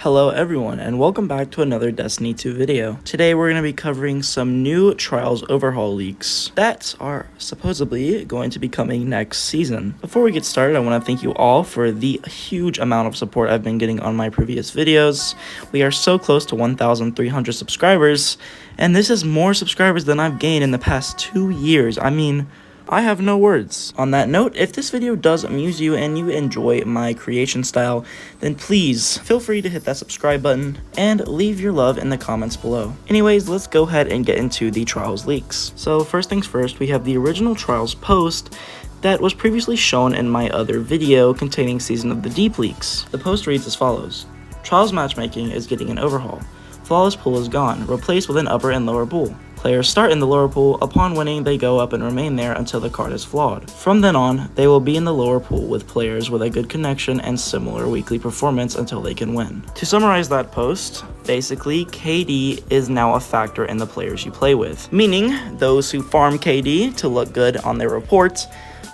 Hello everyone, and welcome back to another Destiny 2 video. Today we're going to be covering some new Trials Overhaul leaks that are supposedly going to be coming next season. Before we get started, I want to thank you all for the huge amount of support I've been getting on my previous videos. We are so close to 1,300 subscribers, and this is more subscribers than I've gained in the past 2 years. I have no words. On that note, if this video does amuse you and you enjoy my creation style, then please feel free to hit that subscribe button and leave your love in the comments below. Anyways, let's go ahead and get into the Trials leaks. So first things first, we have the original Trials post that was previously shown in my other video containing Season of the Deep leaks. The post reads as follows: Trials matchmaking is getting an overhaul. Flawless pool is gone, replaced with an upper and lower pool. Players start in the lower pool. Upon winning, they go up and remain there until the card is flawed. From then on, they will be in the lower pool with players with a good connection and similar weekly performance until they can win. To summarize that post, basically, KD is now a factor in the players you play with, meaning those who farm KD to look good on their reports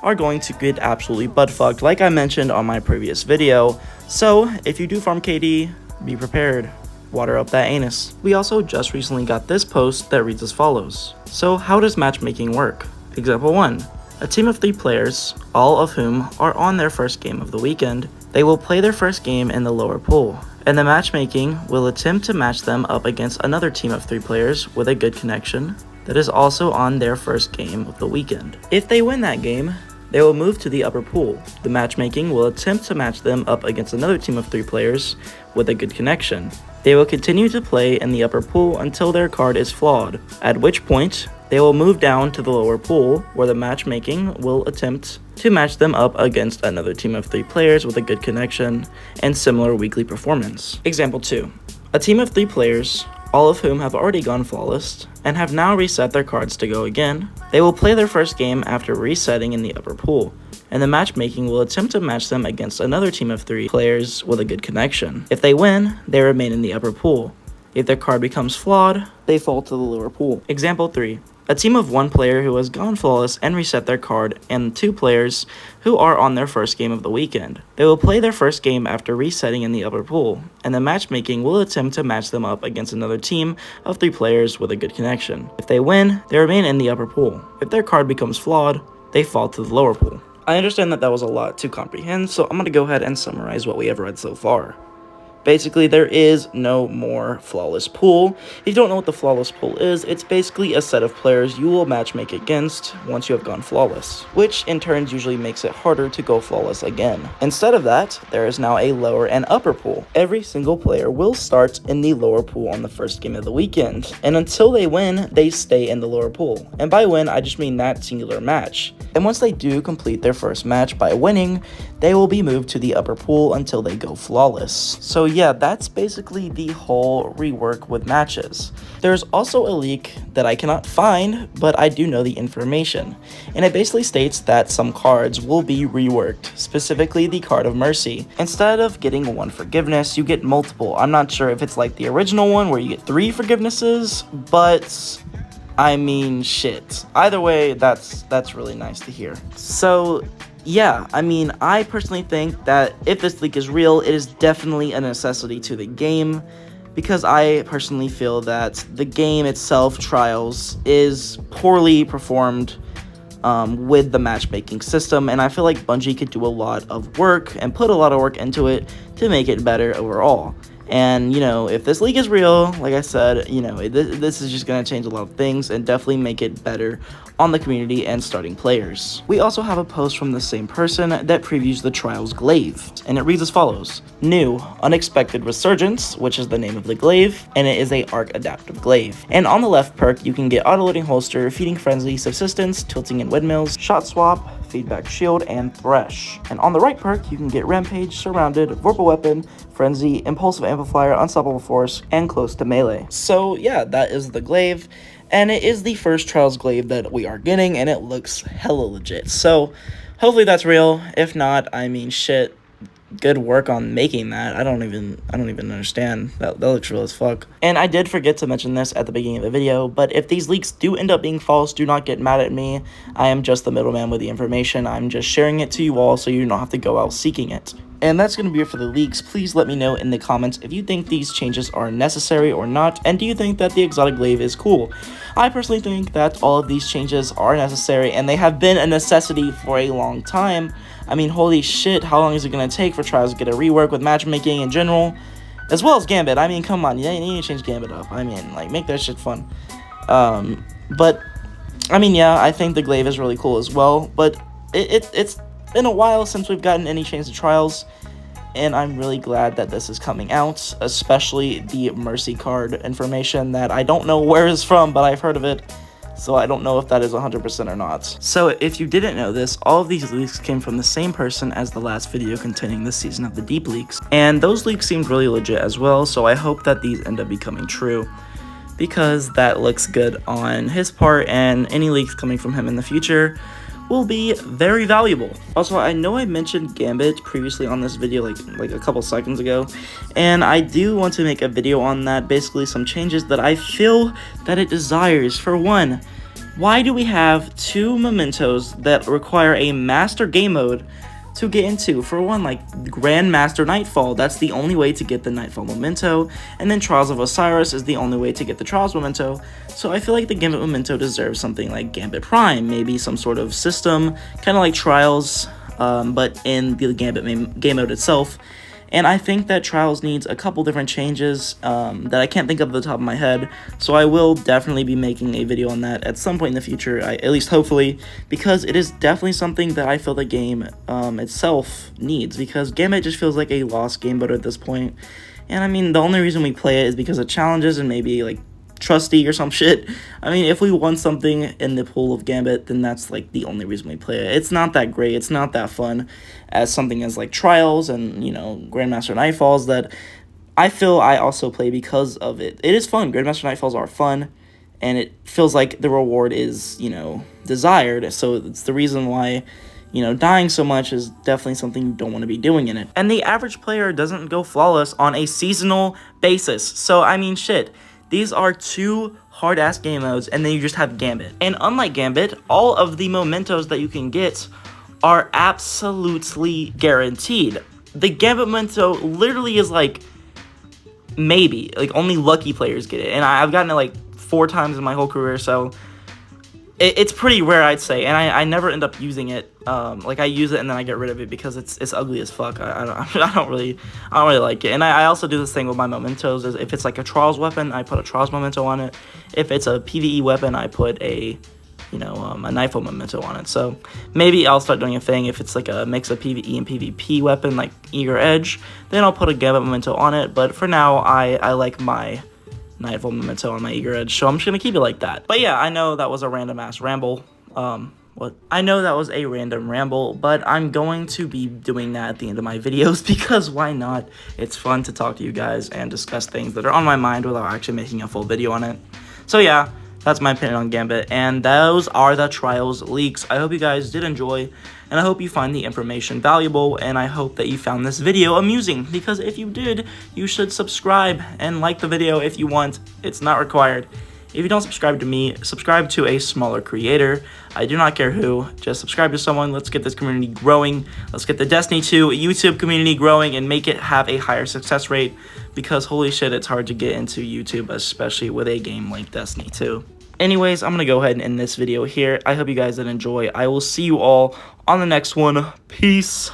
are going to get absolutely butt-fucked, like I mentioned on my previous video. So, if you do farm KD, be prepared. Water up that anus. We also just recently got this post that reads as follows: So how does matchmaking work? Example 1. A team of 3 players, all of whom are on their first game of the weekend. They will play their first game in the lower pool, and the matchmaking will attempt to match them up against another team of 3 players with a good connection that is also on their first game of the weekend. If they win that game, they will move to the upper pool. The matchmaking will attempt to match them up against another team of 3 players with a good connection. They will continue to play in the upper pool until their card is flawed, at which point they will move down to the lower pool, where the matchmaking will attempt to match them up against another team of 3 players with a good connection and similar weekly performance. Example 2. A team of 3 players, all of whom have already gone flawless and have now reset their cards to go again. They will play their first game after resetting in the upper pool, and the matchmaking will attempt to match them against another team of 3 players with a good connection. If they win, they remain in the upper pool. If their card becomes flawed, they fall to the lower pool. Example 3. A team of 1 player who has gone flawless and reset their card, and 2 players who are on their first game of the weekend. They will play their first game after resetting in the upper pool, and the matchmaking will attempt to match them up against another team of 3 players with a good connection. If they win, they remain in the upper pool. If their card becomes flawed, they fall to the lower pool. I understand that was a lot to comprehend, so I'm going to go ahead and summarize what we have read so far. Basically, there is no more flawless pool. If you don't know what the flawless pool is, it's basically a set of players you will matchmake against once you have gone flawless, which in turn usually makes it harder to go flawless again. Instead of that, there is now a lower and upper pool. Every single player will start in the lower pool on the first game of the weekend, and until they win, they stay in the lower pool. And by win, I just mean that singular match. And once they do complete their first match by winning, they will be moved to the upper pool until they go flawless. So yeah, that's basically the whole rework with matches. There's also a leak that I cannot find, but I do know the information. And it basically states that some cards will be reworked, specifically the Card of Mercy. Instead of getting 1 forgiveness, you get multiple. I'm not sure if it's like the original one where you get 3 forgivenesses, but I mean, shit. Either way, that's really nice to hear. So yeah, I personally think that if this leak is real, it is definitely a necessity to the game, because I personally feel that the game itself, Trials, is poorly performed with the matchmaking system, and I feel like Bungie could do a lot of work and put a lot of work into it to make it better overall. And, if this leak is real, like I said, this is just going to change a lot of things and definitely make it better on the community and starting players. We also have a post from the same person that previews the Trials glaive, and it reads as follows: New, Unexpected Resurgence, which is the name of the glaive, and it is a arc adaptive glaive. And on the left perk, you can get auto-loading holster, feeding frenzy, subsistence, tilting and windmills, shot swap, feedback shield, and thresh. And on the right perk, you can get rampage, surrounded, vorpal weapon, frenzy, impulsive amplifier, unstoppable force, and close to melee. So yeah, that is the glaive, and it is the first Trials glaive that we are getting, and it looks hella legit. So hopefully that's real. If not, shit, good work on making that. I don't even understand. That looks real as fuck. And I did forget to mention this at the beginning of the video, but if these leaks do end up being false, do not get mad at me. I am just the middleman with the information. I'm just sharing it to you all so you don't have to go out seeking it. And that's going to be it for the leaks. Please let me know in the comments if you think these changes are necessary or not, and do you think that the exotic glaive is cool? I personally think that all of these changes are necessary, and they have been a necessity for a long time. I mean, holy shit, how long is it going to take for Trials to get a rework with matchmaking in general, as well as Gambit? I mean, come on, you need to change Gambit up. I mean, like, make that shit fun. But, I mean, yeah, I think the glaive is really cool as well, but it's been a while since we've gotten any change to Trials, and I'm really glad that this is coming out, especially the Mercy card information that I don't know where it's from, but I've heard of it, so I don't know if that is 100% or not. So if you didn't know this, all of these leaks came from the same person as the last video containing this season of the Deep leaks, and those leaks seemed really legit as well, so I hope that these end up becoming true, because that looks good on his part, and any leaks coming from him in the future will be very valuable. Also, I know I mentioned Gambit previously on this video like a couple seconds ago, and I do want to make a video on that, basically some changes that I feel that it desires. For one, why do we have 2 mementos that require a master game mode to get into? For one, like Grandmaster Nightfall, that's the only way to get the Nightfall memento, and then Trials of Osiris is the only way to get the Trials memento. So I feel like the Gambit memento deserves something like Gambit Prime, maybe some sort of system, kind of like Trials, but in the Gambit game mode itself. And I think that Trials needs a couple different changes that I can't think of at the top of my head, so I will definitely be making a video on that at some point in the future, at least hopefully, because it is definitely something that I feel the game itself needs, because Gambit just feels like a lost game mode at this point. And I mean, the only reason we play it is because of challenges and maybe like trusty or some shit. I mean, if we won something in the pool of Gambit, then that's like the only reason we play it. It's not that great, it's not that fun as something as like Trials and, you know, Grandmaster Nightfalls that I feel I also play because of it. It is fun. Grandmaster Nightfalls are fun, and it feels like the reward is, you know, desired, so it's the reason why, you know, dying so much is definitely something you don't want to be doing in it. And the average player doesn't go flawless on a seasonal basis, so I mean, shit. These are 2 hard-ass game modes, and then you just have Gambit. And unlike Gambit, all of the mementos that you can get are absolutely guaranteed. The Gambit memento literally is like, maybe, like only lucky players get it. And I've gotten it like 4 times in my whole career, so it's pretty rare, I'd say, and I never end up using it. Like, I use it and then I get rid of it because it's ugly as fuck. I don't really like it. And I also do this thing with my mementos. Is if it's like a Trials weapon, I put a Trials memento on it. If it's a PvE weapon, I put a, you know, a Nightfall memento on it. So maybe I'll start doing a thing if it's like a mix of PvE and PvP weapon, like Eager Edge. Then I'll put a Gambit memento on it. But for now, I like my Nightfall memento on my Eager Edge, so I'm just gonna keep it like that. But yeah, I know that was a random ass ramble. I know that was a random ramble, but I'm going to be doing that at the end of my videos because why not? It's fun to talk to you guys and discuss things that are on my mind without actually making a full video on it. So yeah, that's my opinion on Gambit, and those are the Trials leaks. I hope you guys did enjoy, and I hope you find the information valuable, and I hope that you found this video amusing, because if you did, you should subscribe and like the video if you want. It's not required. If you don't subscribe to me, subscribe to a smaller creator. I do not care who, just subscribe to someone. Let's get this community growing. Let's get the Destiny 2 YouTube community growing and make it have a higher success rate, because holy shit, it's hard to get into YouTube, especially with a game like Destiny 2. Anyways, I'm going to go ahead and end this video here. I hope you guys did enjoy. I will see you all on the next one. Peace.